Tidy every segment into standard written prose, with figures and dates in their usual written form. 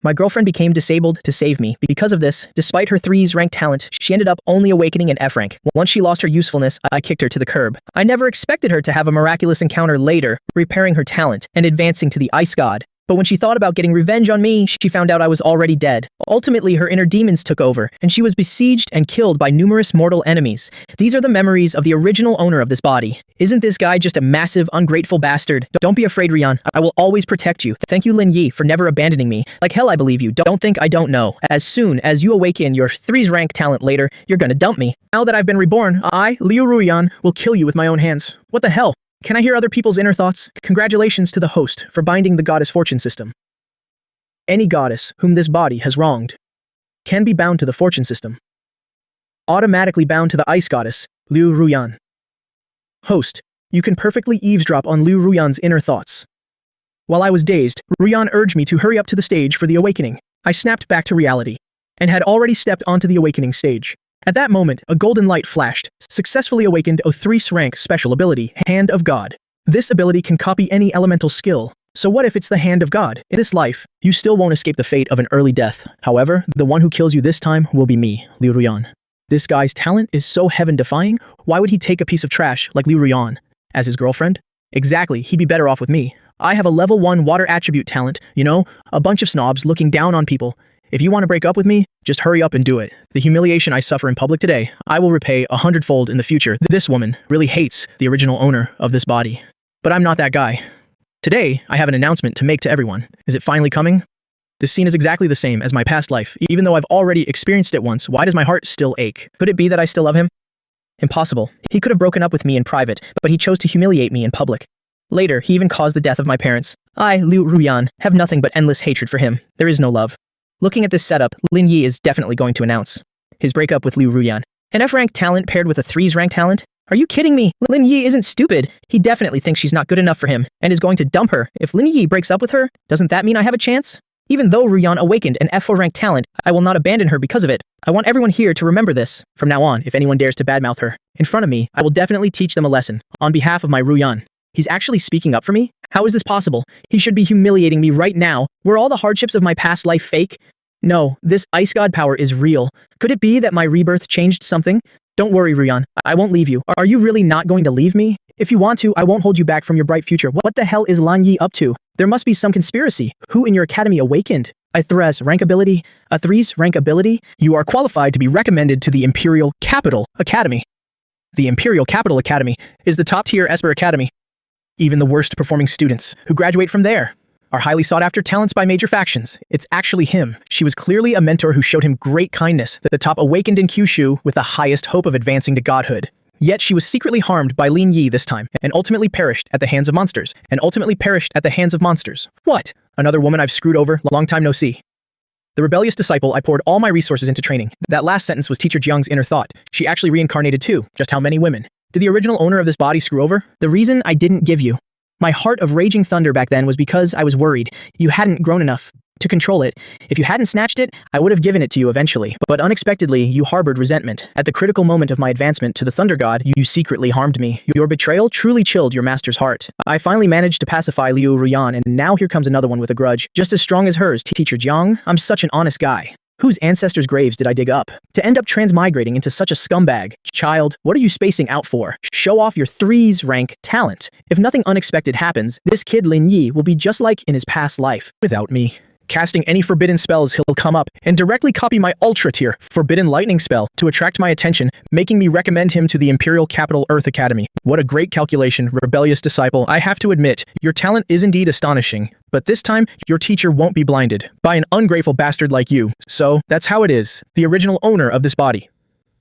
My girlfriend became disabled to save me. Because of this, despite her 3's rank talent, she ended up only awakening an F rank. Once she lost her usefulness, I kicked her to the curb. I never expected her to have a miraculous encounter later, repairing her talent and advancing to the Ice God. But when she thought about getting revenge on me, she found out I was already dead. Ultimately, her inner demons took over, and she was besieged and killed by numerous mortal enemies. These are the memories of the original owner of this body. Isn't this guy just a massive, ungrateful bastard? Don't be afraid, Rian. I will always protect you. Thank you, Lin Yi, for never abandoning me. Like hell, I believe you. Don't think I don't know. As soon as you awaken your 3's rank talent later, you're gonna dump me. Now that I've been reborn, I, Liu Ruyan, will kill you with my own hands. What the hell? Can I hear other people's inner thoughts? Congratulations to the host for binding the goddess fortune system. Any goddess whom this body has wronged can be bound to the fortune system. Automatically bound to the ice goddess, Liu Ruyan. Host, you can perfectly eavesdrop on Liu Ruyan's inner thoughts. While I was dazed, Ruyan urged me to hurry up to the stage for the awakening. I snapped back to reality and had already stepped onto the awakening stage. At that moment, a golden light flashed, successfully awakened a 3's rank special ability, Hand of God. This ability can copy any elemental skill. So what if it's the Hand of God? In this life, you still won't escape the fate of an early death. However, the one who kills you this time will be me, Liu Ruyan. This guy's talent is so heaven-defying, why would he take a piece of trash like Liu Ruyan as his girlfriend? Exactly, he'd be better off with me. I have a level 1 water attribute talent, you know, a bunch of snobs looking down on people. If you want to break up with me, just hurry up and do it. The humiliation I suffer in public today, I will repay 100-fold in the future. This woman really hates the original owner of this body. But I'm not that guy. Today, I have an announcement to make to everyone. Is it finally coming? This scene is exactly the same as my past life. Even though I've already experienced it once, why does my heart still ache? Could it be that I still love him? Impossible. He could have broken up with me in private, but he chose to humiliate me in public. Later, he even caused the death of my parents. I, Liu Ruyan, have nothing but endless hatred for him. There is no love. Looking at this setup, Lin Yi is definitely going to announce his breakup with Liu Ruyan. An F-rank talent paired with a 3's rank talent? Are you kidding me? Lin Yi isn't stupid. He definitely thinks she's not good enough for him and is going to dump her. If Lin Yi breaks up with her, doesn't that mean I have a chance? Even though Ruyan awakened an F4 rank talent, I will not abandon her because of it. I want everyone here to remember this. From now on, if anyone dares to badmouth her in front of me, I will definitely teach them a lesson on behalf of my Ruyan. He's actually speaking up for me? How is this possible? He should be humiliating me right now. Were all the hardships of my past life fake? No, this ice god power is real. Could it be that my rebirth changed something? Don't worry, Ruyan. I won't leave you. Are you really not going to leave me? If you want to, I won't hold you back from your bright future. What the hell is Lan Yi up to? There must be some conspiracy. Who in your academy awakened? A 3's rank ability? A 3's rank ability? You are qualified to be recommended to the Imperial Capital Academy. The Imperial Capital Academy is the top-tier Esper Academy. Even the worst performing students who graduate from there are highly sought-after talents by major factions. It's actually him. She was clearly a mentor who showed him great kindness, the top awakened in Kyushu with the highest hope of advancing to godhood. Yet she was secretly harmed by Lin Yi this time, and ultimately perished at the hands of monsters. What? Another woman I've screwed over? Long time no see. The rebellious disciple, I poured all my resources into training. That last sentence was Teacher Jiang's inner thought. She actually reincarnated too. Just how many women? Did the original owner of this body screw over? The reason I didn't give you my heart of raging thunder back then was because I was worried you hadn't grown enough to control it. If you hadn't snatched it, I would have given it to you eventually. But unexpectedly, you harbored resentment. At the critical moment of my advancement to the Thunder God, you secretly harmed me. Your betrayal truly chilled your master's heart. I finally managed to pacify Liu Ruyan, and now here comes another one with a grudge, just as strong as hers. Teacher Jiang, I'm such an honest guy. Whose ancestors' graves did I dig up to end up transmigrating into such a scumbag? Child, what are you spacing out for? Show off your 3's rank talent. If nothing unexpected happens, this kid Lin Yi will be just like in his past life. Without me casting any forbidden spells, he'll come up and directly copy my ultra-tier forbidden lightning spell to attract my attention, making me recommend him to the Imperial Capital Earth Academy. What a great calculation, rebellious disciple. I have to admit, your talent is indeed astonishing. But this time, your teacher won't be blinded by an ungrateful bastard like you. So, that's how it is. The original owner of this body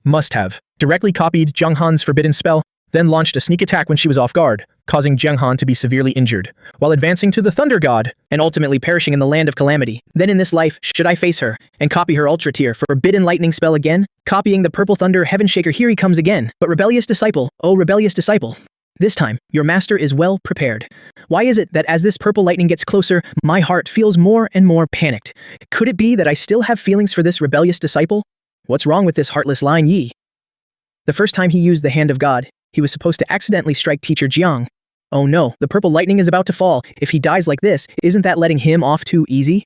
must have directly copied Zheng Han's forbidden spell, then launched a sneak attack when she was off guard, causing Zheng Han to be severely injured, while advancing to the Thunder God, and ultimately perishing in the Land of Calamity. Then in this life, should I face her, and copy her ultra-tier forbidden lightning spell again? Copying the Purple Thunder Heaven Shaker, here he comes again. But rebellious disciple, oh rebellious disciple. This time, your master is well prepared. Why is it that as this purple lightning gets closer, my heart feels more and more panicked? Could it be that I still have feelings for this rebellious disciple? What's wrong with this heartless Lan Yi? The first time he used the Hand of God, he was supposed to accidentally strike Teacher Jiang. Oh no, the purple lightning is about to fall. If he dies like this, isn't that letting him off too easy?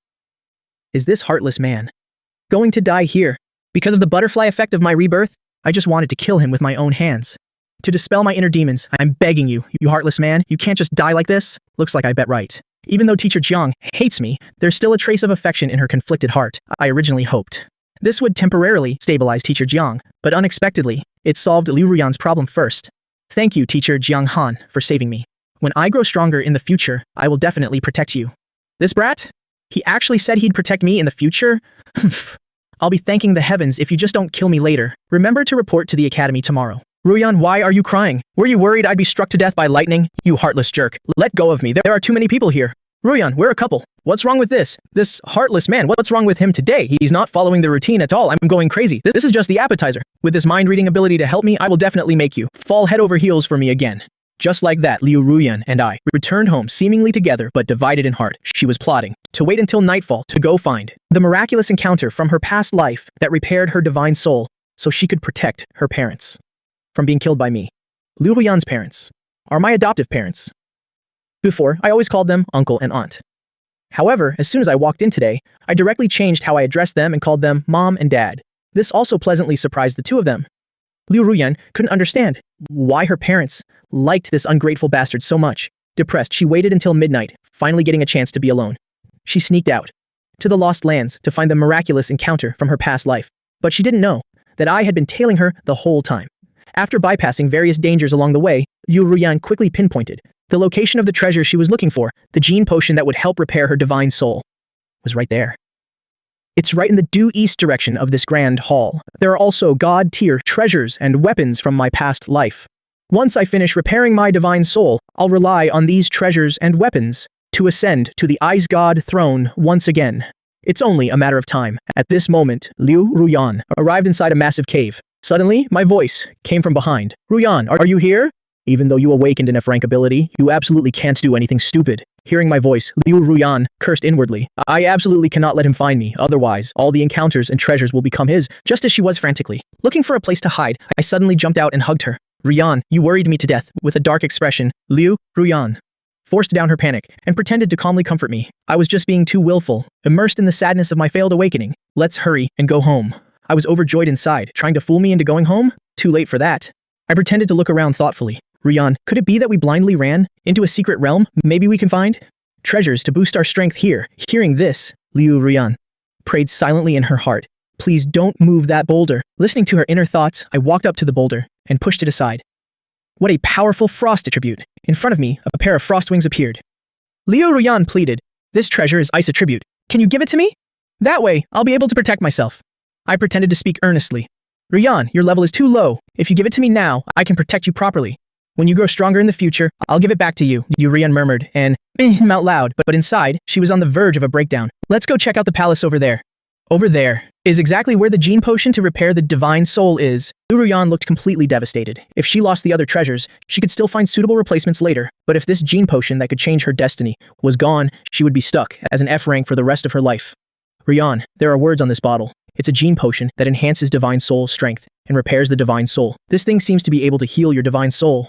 Is this heartless man going to die here? Because of the butterfly effect of my rebirth, I just wanted to kill him with my own hands. To dispel my inner demons, I'm begging you, you heartless man, you can't just die like this. Looks like I bet right. Even though Teacher Jiang hates me, there's still a trace of affection in her conflicted heart. I originally hoped this would temporarily stabilize Teacher Jiang, but unexpectedly, it solved Liu Ruyan's problem first. Thank you, Teacher Jiang Han, for saving me. When I grow stronger in the future, I will definitely protect you. This brat? He actually said he'd protect me in the future? I'll be thanking the heavens if you just don't kill me later. Remember to report to the academy tomorrow. Ruyan, why are you crying? Were you worried I'd be struck to death by lightning? You heartless jerk. Let go of me. There are too many people here. Ruyan, we're a couple. What's wrong with this? This heartless man, what's wrong with him today? He's not following the routine at all. I'm going crazy. This is just the appetizer. With this mind-reading ability to help me, I will definitely make you fall head over heels for me again. Just like that, Liu Ruyan and I returned home seemingly together but divided in heart. She was plotting to wait until nightfall to go find the miraculous encounter from her past life that repaired her divine soul so she could protect her parents from being killed by me. Liu Ruyan's parents are my adoptive parents. Before, I always called them uncle and aunt. However, as soon as I walked in today, I directly changed how I addressed them and called them mom and dad. This also pleasantly surprised the two of them. Liu Ruyan couldn't understand why her parents liked this ungrateful bastard so much. Depressed, she waited until midnight, finally getting a chance to be alone. She sneaked out to the Lost Lands to find the miraculous encounter from her past life, but she didn't know that I had been tailing her the whole time. After bypassing various dangers along the way, Liu Ruyan quickly pinpointed the location of the treasure she was looking for. The gene potion that would help repair her divine soul was right there. It's right in the due east direction of this grand hall. There are also god-tier treasures and weapons from my past life. Once I finish repairing my divine soul, I'll rely on these treasures and weapons to ascend to the Ice God throne once again. It's only a matter of time. At this moment, Liu Ruyan arrived inside a massive cave. Suddenly, my voice came from behind. Ruyan, are you here? Even though you awakened an F-rank ability, you absolutely can't do anything stupid. Hearing my voice, Liu Ruyan cursed inwardly. I absolutely cannot let him find me, otherwise all the encounters and treasures will become his, just as she was frantically. Looking for a place to hide, I suddenly jumped out and hugged her. Ruyan, you worried me to death. With a dark expression, Liu Ruyan forced down her panic and pretended to calmly comfort me. I was just being too willful, immersed in the sadness of my failed awakening. Let's hurry and go home. I was overjoyed inside, trying to fool me into going home? Too late for that. I pretended to look around thoughtfully. Ruyan, could it be that we blindly ran into a secret realm? Maybe we can find treasures to boost our strength here. Hearing this, Liu Ruyan prayed silently in her heart. Please don't move that boulder. Listening to her inner thoughts, I walked up to the boulder and pushed it aside. What a powerful frost attribute. In front of me, a pair of frost wings appeared. Liu Ruyan pleaded, this treasure is ice attribute. Can you give it to me? That way, I'll be able to protect myself. I pretended to speak earnestly. Ruyan, your level is too low. If you give it to me now, I can protect you properly. When you grow stronger in the future, I'll give it back to you, Ruyan murmured, and out loud, but inside, she was on the verge of a breakdown. Let's go check out the palace over there. Over there is exactly where the gene potion to repair the divine soul is. Ruyan looked completely devastated. If she lost the other treasures, she could still find suitable replacements later, but if this gene potion that could change her destiny was gone, she would be stuck as an F rank for the rest of her life. Ruyan, there are words on this bottle. It's a gene potion that enhances divine soul strength and repairs the divine soul. This thing seems to be able to heal your divine soul.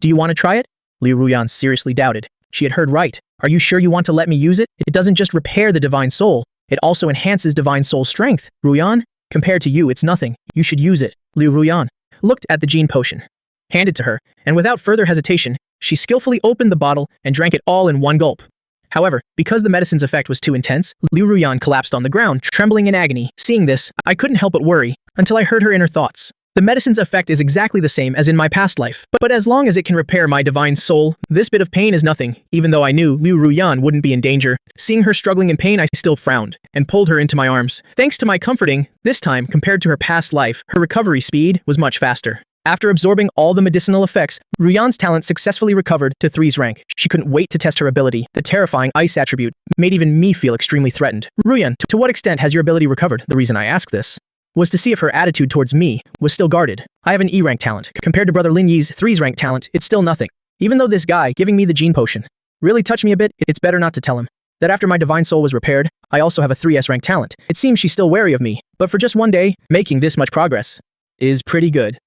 Do you want to try it? Liu Ruyan seriously doubted. She had heard right. Are you sure you want to let me use it? It doesn't just repair the divine soul, it also enhances divine soul strength. Ruyan, compared to you, it's nothing. You should use it. Liu Ruyan looked at the gene potion, handed to her, and without further hesitation, she skillfully opened the bottle and drank it all in one gulp. However, because the medicine's effect was too intense, Liu Ruyan collapsed on the ground, trembling in agony. Seeing this, I couldn't help but worry, until I heard her inner thoughts. The medicine's effect is exactly the same as in my past life, but as long as it can repair my divine soul, this bit of pain is nothing. Even though I knew Liu Ruyan wouldn't be in danger, seeing her struggling in pain, I still frowned and pulled her into my arms. Thanks to my comforting, this time, compared to her past life, her recovery speed was much faster. After absorbing all the medicinal effects, Ruyan's talent successfully recovered to 3's rank. She couldn't wait to test her ability. The terrifying ice attribute made even me feel extremely threatened. Ruyan, to what extent has your ability recovered? The reason I asked this was to see if her attitude towards me was still guarded. I have an E-rank talent. Compared to Brother Lin Yi's 3's rank talent, it's still nothing. Even though this guy giving me the gene potion really touched me a bit, it's better not to tell him that after my divine soul was repaired, I also have a 3S rank talent. It seems she's still wary of me, but for just one day, making this much progress is pretty good.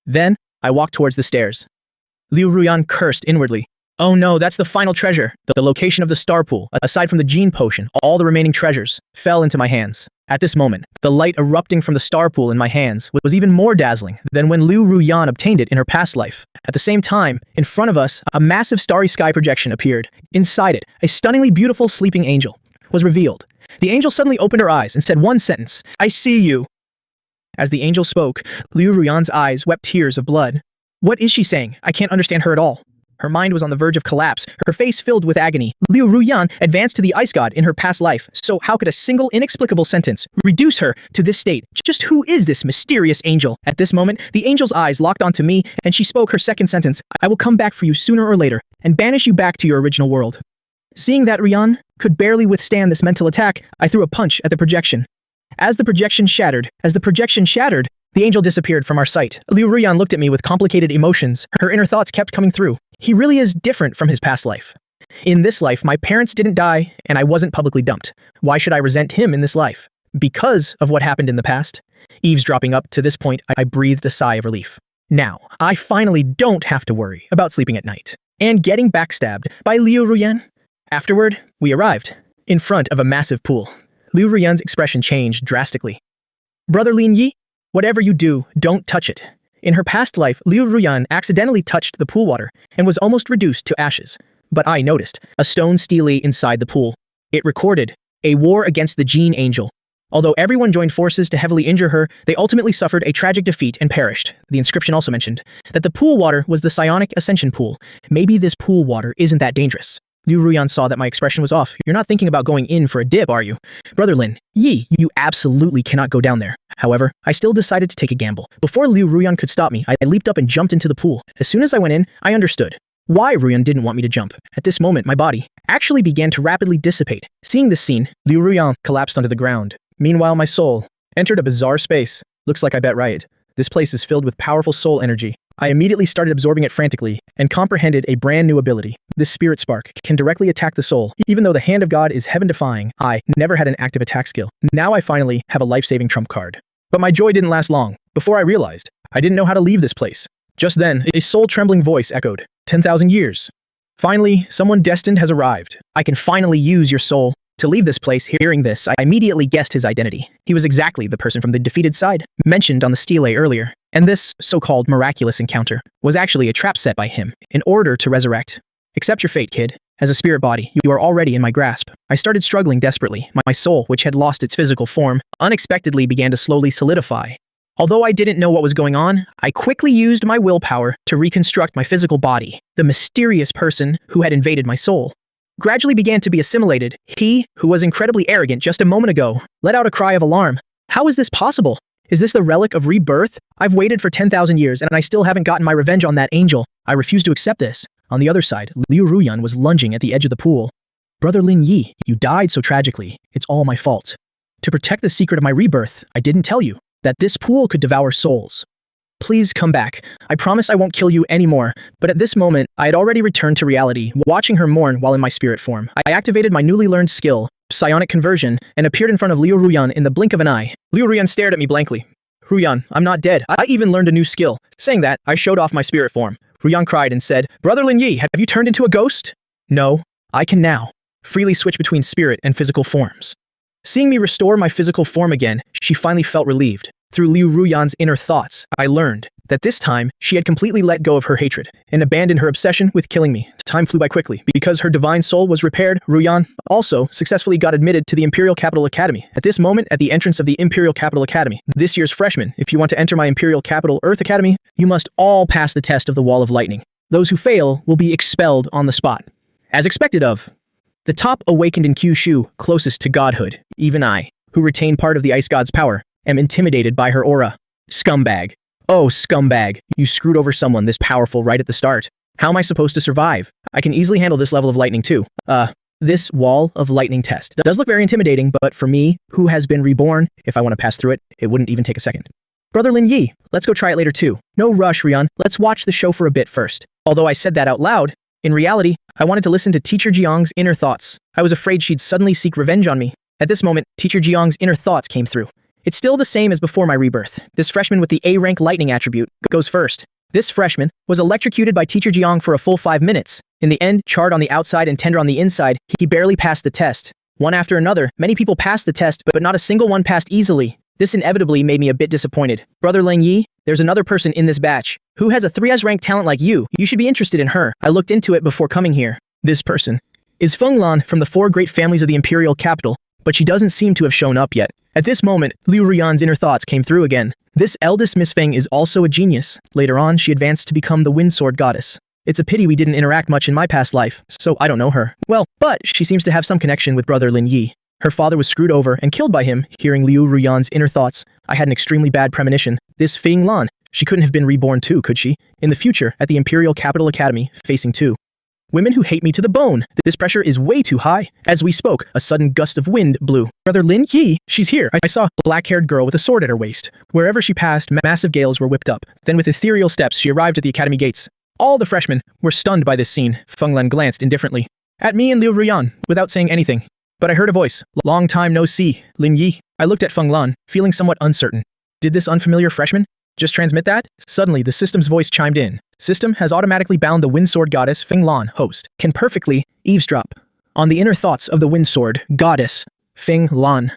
Then, I walked towards the stairs. Liu Ruyan cursed inwardly. Oh no, that's the final treasure. The location of the star pool, aside from the gene potion, all the remaining treasures, fell into my hands. At this moment, the light erupting from the star pool in my hands was even more dazzling than when Liu Ruyan obtained it in her past life. At the same time, in front of us, a massive starry sky projection appeared. Inside it, a stunningly beautiful sleeping angel was revealed. The angel suddenly opened her eyes and said one sentence, "I see you." As the angel spoke, Liu Ruyan's eyes wept tears of blood. What is she saying? I can't understand her at all. Her mind was on the verge of collapse, her face filled with agony. Liu Ruyan advanced to the ice god in her past life, so how could a single inexplicable sentence reduce her to this state? Just who is this mysterious angel? At this moment, the angel's eyes locked onto me, and she spoke her second sentence, "I will come back for you sooner or later, and banish you back to your original world." Seeing that Ruyan could barely withstand this mental attack, I threw a punch at the projection. As the projection shattered, the angel disappeared from our sight. Liu Ruyan looked at me with complicated emotions. Her inner thoughts kept coming through. He really is different from his past life. In this life, my parents didn't die, and I wasn't publicly dumped. Why should I resent him in this life? Because of what happened in the past? Eavesdropping up to this point, I breathed a sigh of relief. Now, I finally don't have to worry about sleeping at night and getting backstabbed by Liu Ruyan. Afterward, we arrived in front of a massive pool. Liu Ruyan's expression changed drastically. "Brother Lin Yi, whatever you do, don't touch it." In her past life, Liu Ruyan accidentally touched the pool water and was almost reduced to ashes. But I noticed a stone stele inside the pool. It recorded a war against the Gene Angel. Although everyone joined forces to heavily injure her, they ultimately suffered a tragic defeat and perished. The inscription also mentioned that the pool water was the psionic ascension pool. Maybe this pool water isn't that dangerous. Liu Ruyan saw that my expression was off. "You're not thinking about going in for a dip, are you? Brother Lin Yi, you absolutely cannot go down there." However, I still decided to take a gamble. Before Liu Ruyan could stop me, I leaped up and jumped into the pool. As soon as I went in, I understood why Ruyan didn't want me to jump. At this moment, my body actually began to rapidly dissipate. Seeing this scene, Liu Ruyan collapsed onto the ground. Meanwhile, my soul entered a bizarre space. Looks like I bet right. This place is filled with powerful soul energy. I immediately started absorbing it frantically and comprehended a brand new ability. This spirit spark can directly attack the soul. Even though the hand of God is heaven-defying, I never had an active attack skill. Now I finally have a life-saving trump card. But my joy didn't last long. Before I realized, I didn't know how to leave this place. Just then, a soul-trembling voice echoed, 10,000 years. Finally, someone destined has arrived. I can finally use your soul to leave this place. Hearing this, I immediately guessed his identity. He was exactly the person from the defeated side, mentioned on the stele earlier. And this so-called miraculous encounter was actually a trap set by him in order to resurrect. Accept your fate, kid. As a spirit body, you are already in my grasp. I started struggling desperately. My soul, which had lost its physical form, unexpectedly began to slowly solidify. Although I didn't know what was going on, I quickly used my willpower to reconstruct my physical body. The mysterious person who had invaded my soul gradually began to be assimilated. He, who was incredibly arrogant just a moment ago, let out a cry of alarm. How is this possible? Is this the relic of rebirth? I've waited for 10,000 years and I still haven't gotten my revenge on that angel. I refuse to accept this. On the other side, Liu Ruyan was lunging at the edge of the pool. Brother Lin Yi, you died so tragically. It's all my fault. To protect the secret of my rebirth, I didn't tell you that this pool could devour souls. Please come back. I promise I won't kill you anymore. But at this moment, I had already returned to reality, watching her mourn while in my spirit form. I activated my newly learned skill, psionic conversion, and appeared in front of Liu Ruyan in the blink of an eye. Liu Ruyan stared at me blankly. "Ruyan, I'm not dead. I even learned a new skill." Saying that, I showed off my spirit form. Ruyan cried and said, "Brother Lin Yi, have you turned into a ghost?" "No, I can now freely switch between spirit and physical forms." Seeing me restore my physical form again, she finally felt relieved. Through Liu Ruyan's inner thoughts, I learned that this time she had completely let go of her hatred and abandoned her obsession with killing me. Time flew by quickly. Because her divine soul was repaired, Ruyan also successfully got admitted to the Imperial Capital Academy. At this moment, at the entrance of the Imperial Capital Academy, this year's freshmen, if you want to enter my Imperial Capital Earth Academy, you must all pass the test of the Wall of Lightning. Those who fail will be expelled on the spot. As expected of the top awakened in Kyushu, closest to godhood, even I, who retain part of the Ice God's power, am intimidated by her aura. Scumbag. Oh, scumbag. You screwed over someone this powerful right at the start. How am I supposed to survive? I can easily handle this level of lightning too. This Wall of Lightning test does look very intimidating, but for me, who has been reborn, if I want to pass through it, it wouldn't even take a second. Brother Lin Yi, let's go try it later too. No rush, Rian. Let's watch the show for a bit first. Although I said that out loud, in reality, I wanted to listen to Teacher Jiang's inner thoughts. I was afraid she'd suddenly seek revenge on me. At this moment, Teacher Jiang's inner thoughts came through. It's still the same as before my rebirth. This freshman with the A-rank lightning attribute goes first. This freshman was electrocuted by Teacher Jiang for a full 5 minutes. In the end, charred on the outside and tender on the inside, he barely passed the test. One after another, many people passed the test, but not a single one passed easily. This inevitably made me a bit disappointed. Brother Ling Yi, there's another person in this batch who has a 3S rank talent like you. You should be interested in her. I looked into it before coming here. This person is Feng Lan from the 4 great families of the imperial capital, but she doesn't seem to have shown up yet. At this moment, Liu Rian's inner thoughts came through again. This eldest Miss Feng is also a genius. Later on, she advanced to become the Wind Sword Goddess. It's a pity we didn't interact much in my past life, so I don't know her. Well, but she seems to have some connection with Brother Lin Yi. Her father was screwed over and killed by him. Hearing Liu Ruyan's inner thoughts, I had an extremely bad premonition. This Feng Lan, she couldn't have been reborn too, could she? In the future, at the Imperial Capital Academy, facing 2 women who hate me to the bone. This pressure is way too high. As we spoke, a sudden gust of wind blew. Brother Lin Yi, she's here. I saw a black-haired girl with a sword at her waist. Wherever she passed, massive gales were whipped up. Then with ethereal steps, she arrived at the academy gates. All the freshmen were stunned by this scene. Feng Lan glanced indifferently at me and Liu Ruyan without saying anything. But I heard a voice. Long time no see, Lin Yi. I looked at Feng Lan, feeling somewhat uncertain. Did this unfamiliar freshman just transmit that? Suddenly, the system's voice chimed in. System has automatically bound the Wind Sword Goddess Feng Lan, host. Can perfectly eavesdrop on the inner thoughts of the Wind Sword Goddess Feng Lan.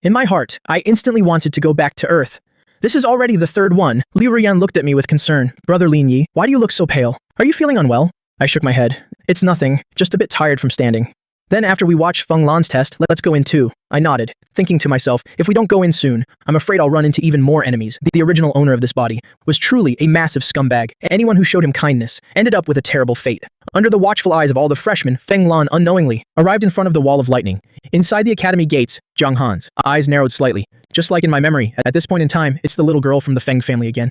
In my heart, I instantly wanted to go back to Earth. This is already the 3rd one. Liu Ruyan looked at me with concern. Brother Lin Yi, why do you look so pale? Are you feeling unwell? I shook my head. It's nothing, just a bit tired from standing. Then after we watch Feng Lan's test, let's go in too. I nodded, thinking to myself, if we don't go in soon, I'm afraid I'll run into even more enemies. The original owner of this body was truly a massive scumbag. Anyone who showed him kindness ended up with a terrible fate. Under the watchful eyes of all the freshmen, Feng Lan unknowingly arrived in front of the wall of lightning. Inside the academy gates, Zhang Han's eyes narrowed slightly. Just like in my memory, at this point in time, it's the little girl from the Feng family again.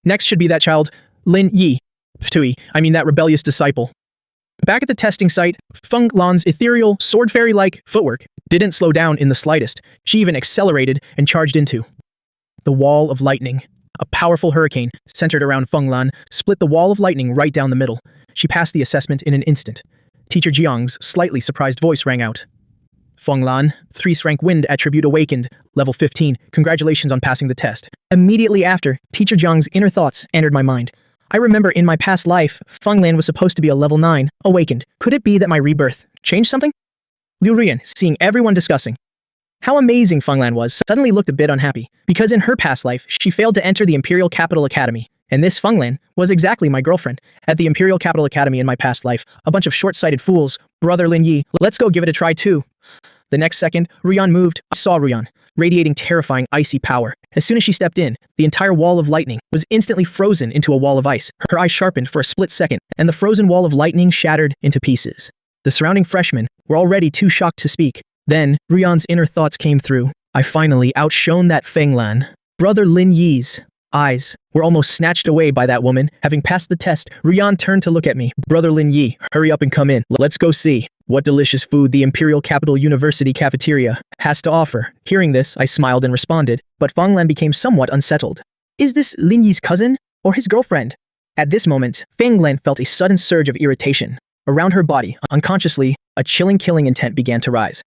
Next should be that child, Lin Yi. That rebellious disciple. Back at the testing site, Feng Lan's ethereal, sword fairy-like footwork didn't slow down in the slightest. She even accelerated and charged into the wall of lightning. A powerful hurricane centered around Feng Lan split the wall of lightning right down the middle. She passed the assessment in an instant. Teacher Jiang's slightly surprised voice rang out. Feng Lan, 3th rank wind attribute awakened, level 15. Congratulations on passing the test. Immediately after, Teacher Jiang's inner thoughts entered my mind. I remember in my past life, Feng Lan was supposed to be a level 9, awakened. Could it be that my rebirth changed something? Liu Rian, seeing everyone discussing how amazing Feng Lan was, suddenly looked a bit unhappy, because in her past life, she failed to enter the Imperial Capital Academy, and this Feng Lan was exactly my girlfriend. At the Imperial Capital Academy in my past life, a bunch of short-sighted fools. Brother Lin Yi, let's go give it a try too. The next second, Ruyan moved. I saw Ruyan, radiating terrifying icy power. As soon as she stepped in, the entire wall of lightning was instantly frozen into a wall of ice. Her eyes sharpened for a split second, and the frozen wall of lightning shattered into pieces. The surrounding freshmen were already too shocked to speak. Then, Ruyan's inner thoughts came through. I finally outshone that Feng Lan. Brother Lin Yi's eyes were almost snatched away by that woman. Having passed the test, Ruyan turned to look at me. Brother Lin Yi, hurry up and come in. Let's go see what delicious food the Imperial Capital University cafeteria has to offer. Hearing this, I smiled and responded, but Feng Lan became somewhat unsettled. Is this Lin Yi's cousin or his girlfriend? At this moment, Feng Lan felt a sudden surge of irritation. Around her body, unconsciously, a chilling killing intent began to rise.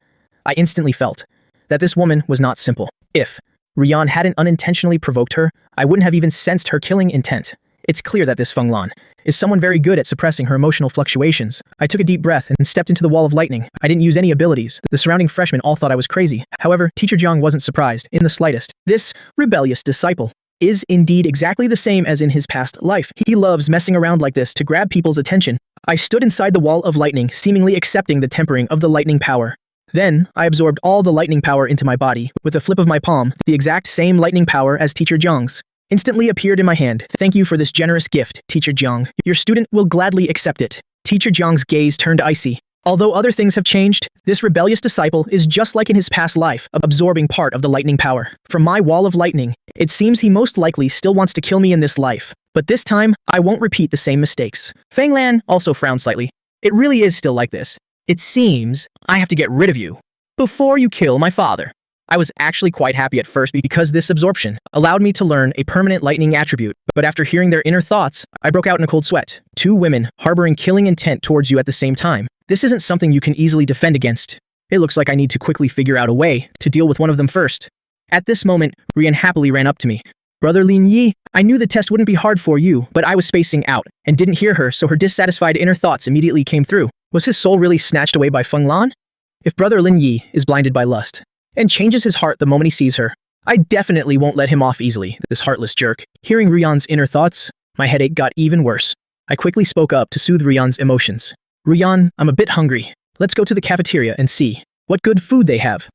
I instantly felt that this woman was not simple. If Ruyan hadn't unintentionally provoked her, I wouldn't have even sensed her killing intent. It's clear that this Feng Lan is someone very good at suppressing her emotional fluctuations. I took a deep breath and stepped into the wall of lightning. I didn't use any abilities. The surrounding freshmen all thought I was crazy. However, Teacher Jiang wasn't surprised in the slightest. This rebellious disciple is indeed exactly the same as in his past life. He loves messing around like this to grab people's attention. I stood inside the wall of lightning, seemingly accepting the tempering of the lightning power. Then, I absorbed all the lightning power into my body. With a flip of my palm, the exact same lightning power as Teacher Jiang's instantly appeared in my hand. Thank you for this generous gift, Teacher Jiang. Your student will gladly accept it. Teacher Jiang's gaze turned icy. Although other things have changed, this rebellious disciple is just like in his past life, absorbing part of the lightning power. From my wall of lightning, it seems he most likely still wants to kill me in this life. But this time, I won't repeat the same mistakes. Feng Lan also frowned slightly. It really is still like this. It seems I have to get rid of you before you kill my father. I was actually quite happy at first because this absorption allowed me to learn a permanent lightning attribute, but after hearing their inner thoughts, I broke out in a cold sweat. 2 women harboring killing intent towards you at the same time. This isn't something you can easily defend against. It looks like I need to quickly figure out a way to deal with one of them first. At this moment, Rian happily ran up to me. Brother Lin Yi, I knew the test wouldn't be hard for you, but I was spacing out and didn't hear her, so her dissatisfied inner thoughts immediately came through. Was his soul really snatched away by Feng Lan? If Brother Lin Yi is blinded by lust and changes his heart the moment he sees her, I definitely won't let him off easily, this heartless jerk. Hearing Ruyan's inner thoughts, my headache got even worse. I quickly spoke up to soothe Ruyan's emotions. Ruyan, I'm a bit hungry. Let's go to the cafeteria and see what good food they have.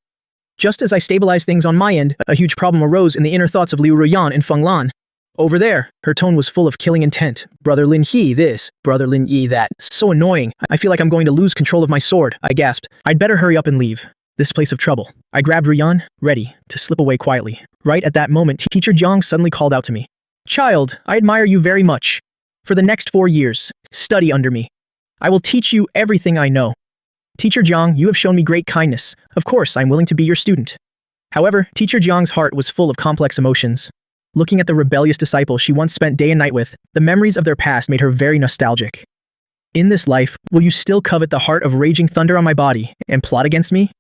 Just as I stabilized things on my end, a huge problem arose in the inner thoughts of Liu Ruyan and Feng Lan. Over there, her tone was full of killing intent. Brother Lin Yi this, Brother Lin Yi that. So annoying. I feel like I'm going to lose control of my sword, I gasped. I'd better hurry up and leave this place of trouble. I grabbed Ruyan, ready to slip away quietly. Right at that moment, Teacher Jiang suddenly called out to me. Child, I admire you very much. For the next 4 years, study under me. I will teach you everything I know. Teacher Jiang, you have shown me great kindness. Of course, I am willing to be your student. However, Teacher Jiang's heart was full of complex emotions. Looking at the rebellious disciple she once spent day and night with, the memories of their past made her very nostalgic. In this life, will you still covet the heart of raging thunder on my body and plot against me?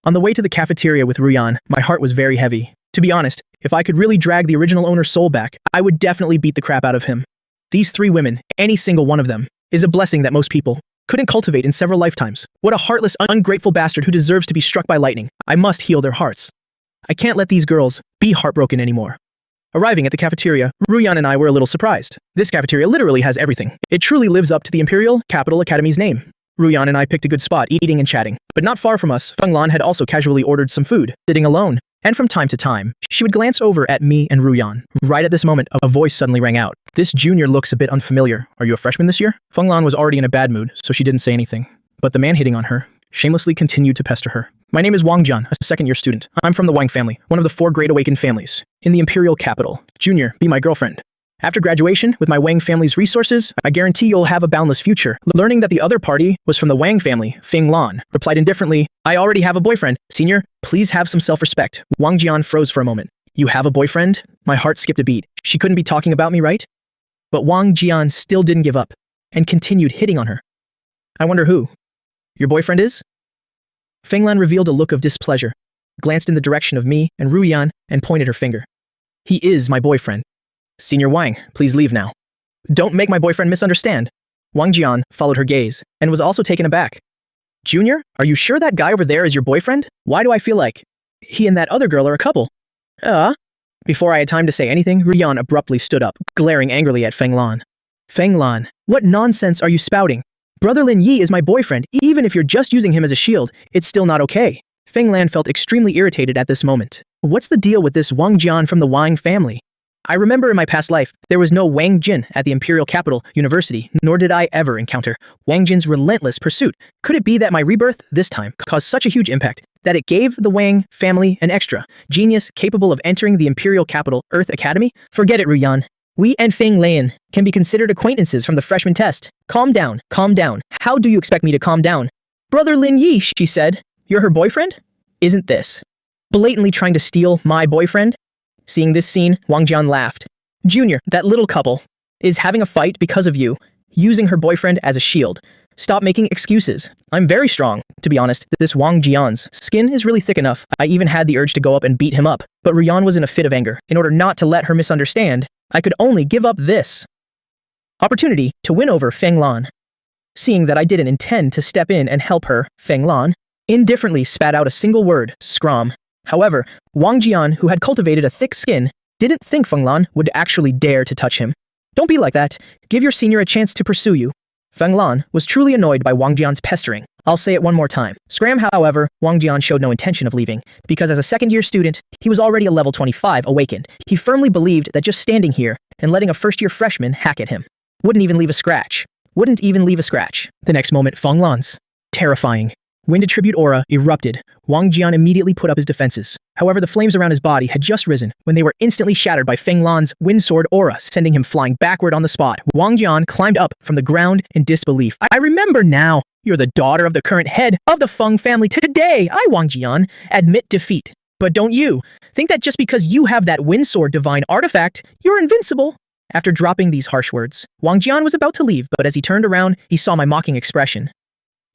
On the way to the cafeteria with Ruyan, my heart was very heavy. To be honest, if I could really drag the original owner's soul back, I would definitely beat the crap out of him. These 3 women, any single one of them, is a blessing that most people couldn't cultivate in several lifetimes. What a heartless, ungrateful bastard who deserves to be struck by lightning. I must heal their hearts. I can't let these girls be heartbroken anymore. Arriving at the cafeteria, Ruyan and I were a little surprised. This cafeteria literally has everything. It truly lives up to the Imperial Capital Academy's name. Ruyan and I picked a good spot, eating and chatting. But not far from us, Feng Lan had also casually ordered some food, sitting alone. And from time to time, she would glance over at me and Ruyan. Right at this moment, a voice suddenly rang out. This junior looks a bit unfamiliar. Are you a freshman this year? Feng Lan was already in a bad mood, so she didn't say anything. But the man hitting on her shamelessly continued to pester her. My name is Wang Jian, a second-year student. I'm from the Wang family, one of the 4 Great Awakened families in the Imperial Capital. Junior, be my girlfriend. After graduation, with my Wang family's resources, I guarantee you'll have a boundless future. Learning that the other party was from the Wang family, Feng Lan replied indifferently, I already have a boyfriend. Senior, please have some self-respect. Wang Jian froze for a moment. You have a boyfriend? My heart skipped a beat. She couldn't be talking about me, right? But Wang Jian still didn't give up and continued hitting on her. I wonder who your boyfriend is? Feng Lan revealed a look of displeasure, glanced in the direction of me and Ruyan, and pointed her finger. He is my boyfriend. Senior Wang, please leave now. Don't make my boyfriend misunderstand. Wang Jian followed her gaze and was also taken aback. Junior, are you sure that guy over there is your boyfriend? Why do I feel like he and that other girl are a couple? Before I had time to say anything, Ruyan abruptly stood up, glaring angrily at Feng Lan. Feng Lan, what nonsense are you spouting? Brother Lin Yi is my boyfriend. Even if you're just using him as a shield, it's still not okay. Feng Lan felt extremely irritated at this moment. What's the deal with this Wang Jian from the Wang family? I remember in my past life, there was no Wang Jin at the Imperial Capital University, nor did I ever encounter Wang Jin's relentless pursuit. Could it be that my rebirth, this time, caused such a huge impact that it gave the Wang family an extra genius capable of entering the Imperial Capital Earth Academy? Forget it, Ruyan. We and Feng Lan can be considered acquaintances from the freshman test. Calm down, calm down. How do you expect me to calm down? Brother Lin Yi, she said. You're her boyfriend? Isn't this blatantly trying to steal my boyfriend? Seeing this scene, Wang Jian laughed. Junior, that little couple is having a fight because of you, using her boyfriend as a shield. Stop making excuses. I'm very strong, to be honest. This Wang Jian's skin is really thick enough. I even had the urge to go up and beat him up, but Ruyan was in a fit of anger. In order not to let her misunderstand, I could only give up this opportunity to win over Feng Lan. Seeing that I didn't intend to step in and help her, Feng Lan indifferently spat out a single word, scrom. However, Wang Jian, who had cultivated a thick skin, didn't think Feng Lan would actually dare to touch him. Don't be like that. Give your senior a chance to pursue you. Feng Lan was truly annoyed by Wang Jian's pestering. I'll say it one more time. Scram, however, Wang Jian showed no intention of leaving, because as a second-year student, he was already a level 25 awakened. He firmly believed that just standing here and letting a first-year freshman hack at him wouldn't even leave a scratch. The next moment, Feng Lan's terrifying wind attribute aura erupted. Wang Jian immediately put up his defenses. However, the flames around his body had just risen when they were instantly shattered by Feng Lan's wind sword aura, sending him flying backward on the spot. Wang Jian climbed up from the ground in disbelief. I remember now. You're the daughter of the current head of the Feng family. Today, I, Wang Jian, admit defeat. But don't you think that just because you have that wind sword divine artifact, you're invincible? After dropping these harsh words, Wang Jian was about to leave, but as he turned around, he saw my mocking expression.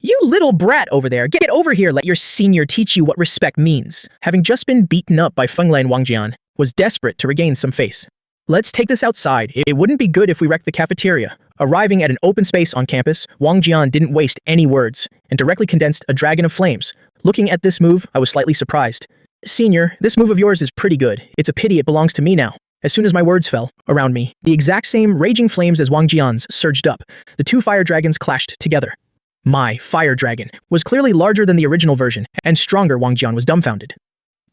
You little brat over there, get over here, let your senior teach you what respect means. Having just been beaten up by Feng Lan, Wang Jian was desperate to regain some face. Let's take this outside. It wouldn't be good if we wrecked the cafeteria. Arriving at an open space on campus, Wang Jian didn't waste any words and directly condensed a dragon of flames. Looking at this move, I was slightly surprised. Senior, this move of yours is pretty good. It's a pity it belongs to me now. As soon as my words fell around me, the exact same raging flames as Wang Jian's surged up. The two fire dragons clashed together. My fire dragon was clearly larger than the original version and stronger. Wang Jian was dumbfounded.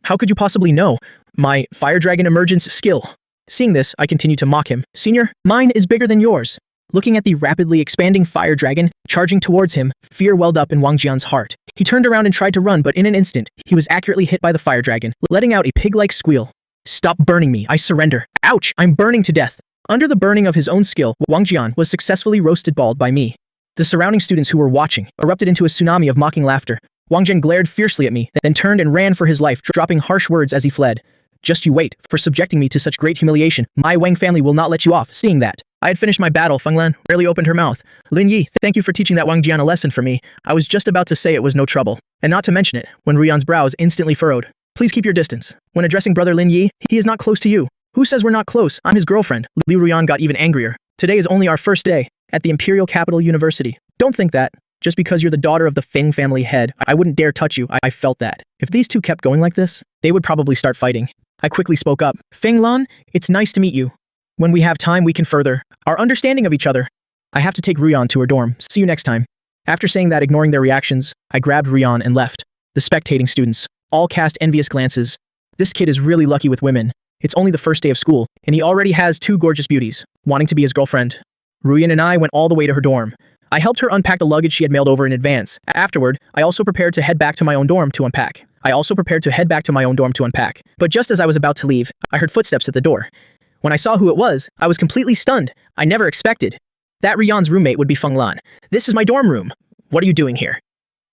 How could you possibly know my fire dragon emergence skill? Seeing this, I continued to mock him. Senior, mine is bigger than yours. Looking at the rapidly expanding fire dragon charging towards him, fear welled up in Wang Jian's heart. He turned around and tried to run, but in an instant, he was accurately hit by the fire dragon, letting out a pig-like squeal. Stop burning me, I surrender. Ouch, I'm burning to death. Under the burning of his own skill, Wang Jian was successfully roasted bald by me. The surrounding students who were watching erupted into a tsunami of mocking laughter. Wang Jian glared fiercely at me, then turned and ran for his life, dropping harsh words as he fled. Just you wait, for subjecting me to such great humiliation. My Wang family will not let you off. Seeing that, I had finished my battle. Feng Lan barely opened her mouth. Lin Yi, thank you for teaching that Wang Jian a lesson for me. I was just about to say it was no trouble. And not to mention it, when Ruyan's brows instantly furrowed. Please keep your distance. When addressing brother Lin Yi, he is not close to you. Who says we're not close? I'm his girlfriend. Liu Ruyan got even angrier. Today is only our first day at the Imperial Capital University. Don't think that. Just because you're the daughter of the Feng family head, I wouldn't dare touch you. I felt that. If these two kept going like this, they would probably start fighting. I quickly spoke up. Feng Lan, it's nice to meet you. When we have time, we can further our understanding of each other. I have to take Ruyan to her dorm. See you next time. After saying that, ignoring their reactions, I grabbed Ruyan and left. The spectating students all cast envious glances. This kid is really lucky with women. It's only the first day of school, and he already has two gorgeous beauties, wanting to be his girlfriend. Ruyan and I went all the way to her dorm. I helped her unpack the luggage she had mailed over in advance. Afterward, I also prepared to head back to my own dorm to unpack. But just as I was about to leave, I heard footsteps at the door. When I saw who it was, I was completely stunned. I never expected that Ruyan's roommate would be Feng Lan. This is my dorm room. What are you doing here?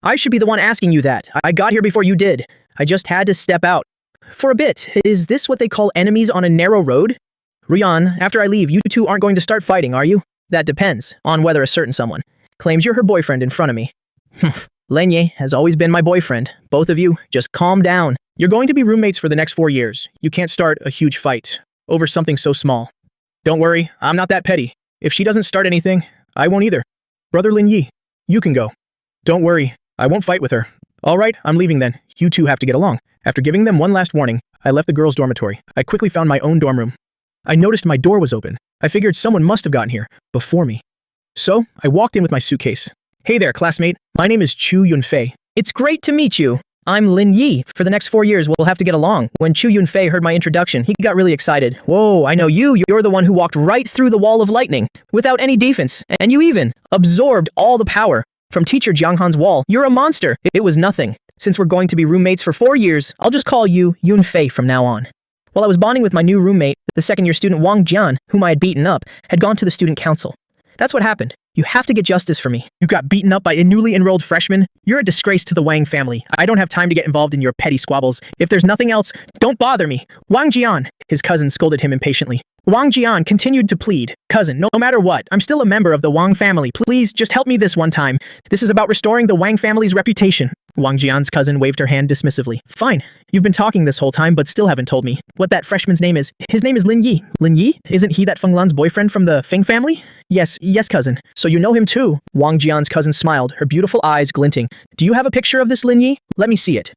I should be the one asking you that. I got here before you did. I just had to step out. For a bit, is this what they call enemies on a narrow road? Ruyan, after I leave, you two aren't going to start fighting, are you? That depends on whether a certain someone claims you're her boyfriend in front of me. Lenye has always been my boyfriend. Both of you, just calm down. You're going to be roommates for the next 4 years. You can't start a huge fight over something so small. Don't worry, I'm not that petty. If she doesn't start anything, I won't either. Brother Lin Yi, you can go. Don't worry, I won't fight with her. All right, I'm leaving then. You two have to get along. After giving them one last warning, I left the girls' dormitory. I quickly found my own dorm room. I noticed my door was open. I figured someone must have gotten here before me. So, I walked in with my suitcase. Hey there, classmate. My name is Chu Yunfei. It's great to meet you. I'm Lin Yi. For the next 4 years, we'll have to get along. When Chu Yunfei heard my introduction, he got really excited. Whoa, I know you. You're the one who walked right through the wall of lightning without any defense. And you even absorbed all the power from teacher Jianghan's wall. You're a monster. It was nothing. Since we're going to be roommates for 4 years, I'll just call you Yunfei from now on. While I was bonding with my new roommate, the second-year student Wang Jian, whom I had beaten up, had gone to the student council. That's what happened. You have to get justice for me. You got beaten up by a newly enrolled freshman? You're a disgrace to the Wang family. I don't have time to get involved in your petty squabbles. If there's nothing else, don't bother me. Wang Jian, his cousin scolded him impatiently. Wang Jian continued to plead. Cousin, no matter what, I'm still a member of the Wang family. Please, just help me this one time. This is about restoring the Wang family's reputation. Wang Jian's cousin waved her hand dismissively. Fine. You've been talking this whole time, but still haven't told me what that freshman's name is. His name is Lin Yi. Lin Yi? Isn't he that Feng Lan's boyfriend from the Feng family? Yes, cousin. So you know him too? Wang Jian's cousin smiled, her beautiful eyes glinting. Do you have a picture of this Lin Yi? Let me see it.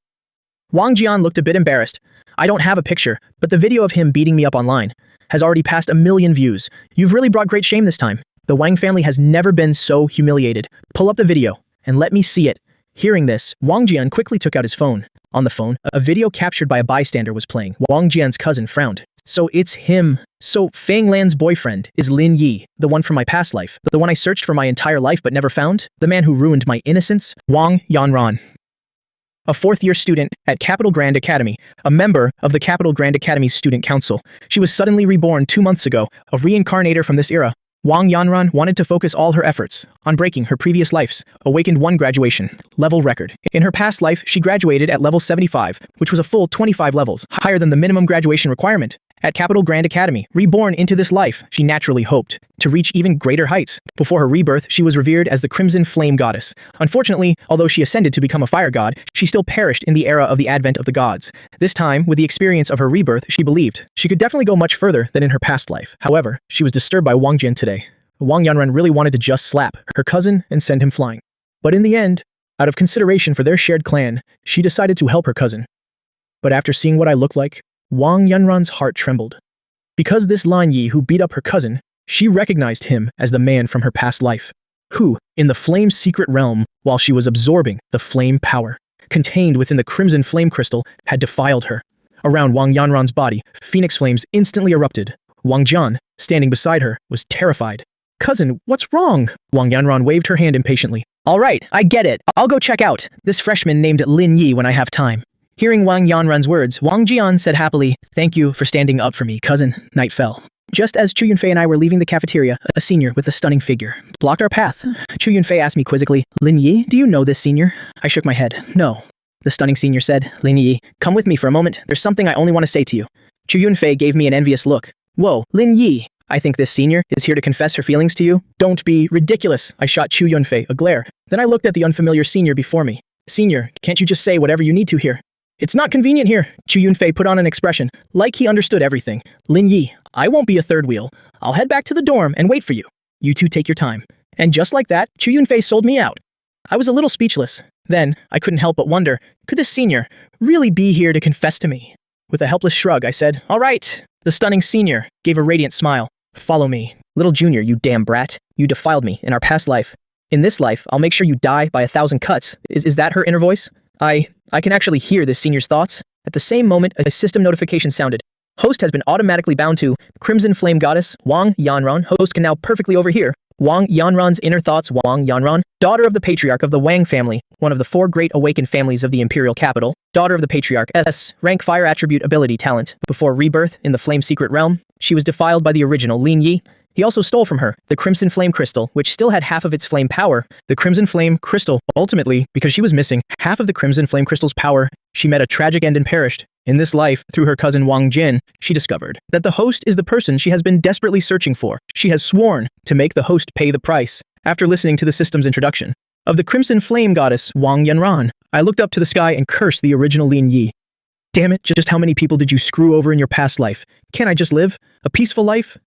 Wang Jian looked a bit embarrassed. I don't have a picture, but the video of him beating me up online has already passed 1 million views. You've really brought great shame this time. The Wang family has never been so humiliated. Pull up the video and let me see it. Hearing this, Wang Jian quickly took out his phone. On the phone, a video captured by a bystander was playing. Wang Jian's cousin frowned. So it's him. So Feng Lan's boyfriend is Lin Yi, the one from my past life, the one I searched for my entire life but never found, the man who ruined my innocence? Wang Yanran, a 4th-year student at Capital Grand Academy, a member of the Capital Grand Academy's student council. She was suddenly reborn 2 months ago, a reincarnator from this era. Wang Yanran wanted to focus all her efforts on breaking her previous life's awakened 1 graduation level record. In her past life, she graduated at level 75, which was a full 25 levels, higher than the minimum graduation requirement. At Capital Grand Academy, reborn into this life, she naturally hoped to reach even greater heights. Before her rebirth, she was revered as the Crimson Flame Goddess. Unfortunately, although she ascended to become a fire god, she still perished in the era of the advent of the gods. This time, with the experience of her rebirth, she believed she could definitely go much further than in her past life. However, she was disturbed by Wang Jin today. Wang Yanran really wanted to just slap her cousin and send him flying. But in the end, out of consideration for their shared clan, she decided to help her cousin. But after seeing what I looked like, Wang Yanran's heart trembled. Because this Lan Yi who beat up her cousin, she recognized him as the man from her past life, who, in the flame's secret realm, while she was absorbing the flame power contained within the crimson flame crystal, had defiled her. Around Wang Yanran's body, phoenix flames instantly erupted. Wang Jian, standing beside her, was terrified. "Cousin, what's wrong?" Wang Yanran waved her hand impatiently. "All right, I get it. I'll go check out this freshman named Lin Yi when I have time." Hearing Wang Yanran's words, Wang Jian said happily, "Thank you for standing up for me, cousin." Night fell. Just as Chu Yunfei and I were leaving the cafeteria, a senior with a stunning figure blocked our path. Chu Yunfei asked me quizzically, "Lin Yi, do you know this senior?" I shook my head. "No." The stunning senior said, "Lin Yi, come with me for a moment. There's something I only want to say to you." Chu Yunfei gave me an envious look. "Whoa, Lin Yi, I think this senior is here to confess her feelings to you." "Don't be ridiculous." I shot Chu Yunfei a glare. Then I looked at the unfamiliar senior before me. "Senior, can't you just say whatever you need to here?" "It's not convenient here." Chu Yunfei put on an expression, like he understood everything. "Lin Yi, I won't be a third wheel. I'll head back to the dorm and wait for you. You two take your time." And just like that, Chu Yunfei sold me out. I was a little speechless. Then, I couldn't help but wonder, could this senior really be here to confess to me? With a helpless shrug, I said, "All right." The stunning senior gave a radiant smile. "Follow me." "Little junior, you damn brat. You defiled me in our past life. In this life, I'll make sure you die by 1,000 cuts." Is that her inner voice? I can actually hear this senior's thoughts. At the same moment, a system notification sounded. Host has been automatically bound to Crimson Flame Goddess Wang Yanran. Host can now perfectly overhear Wang Yanran's inner thoughts. Wang Yanran, daughter of the patriarch of the Wang family, one of the 4 great awakened families of the imperial capital, daughter of the patriarch, S, rank fire attribute ability talent. Before rebirth in the flame secret realm, she was defiled by the original Lin Yi. He also stole from her the Crimson Flame Crystal, which still had half of its flame power. The Crimson Flame Crystal, ultimately, because she was missing half of the Crimson Flame Crystal's power, she met a tragic end and perished. In this life, through her cousin Wang Jin, she discovered that the host is the person she has been desperately searching for. She has sworn to make the host pay the price. After listening to the system's introduction of the Crimson Flame Goddess Wang Yanran, I looked up to the sky and cursed the original Lin Yi. Damn it, just how many people did you screw over in your past life? Can't I just live a peaceful life?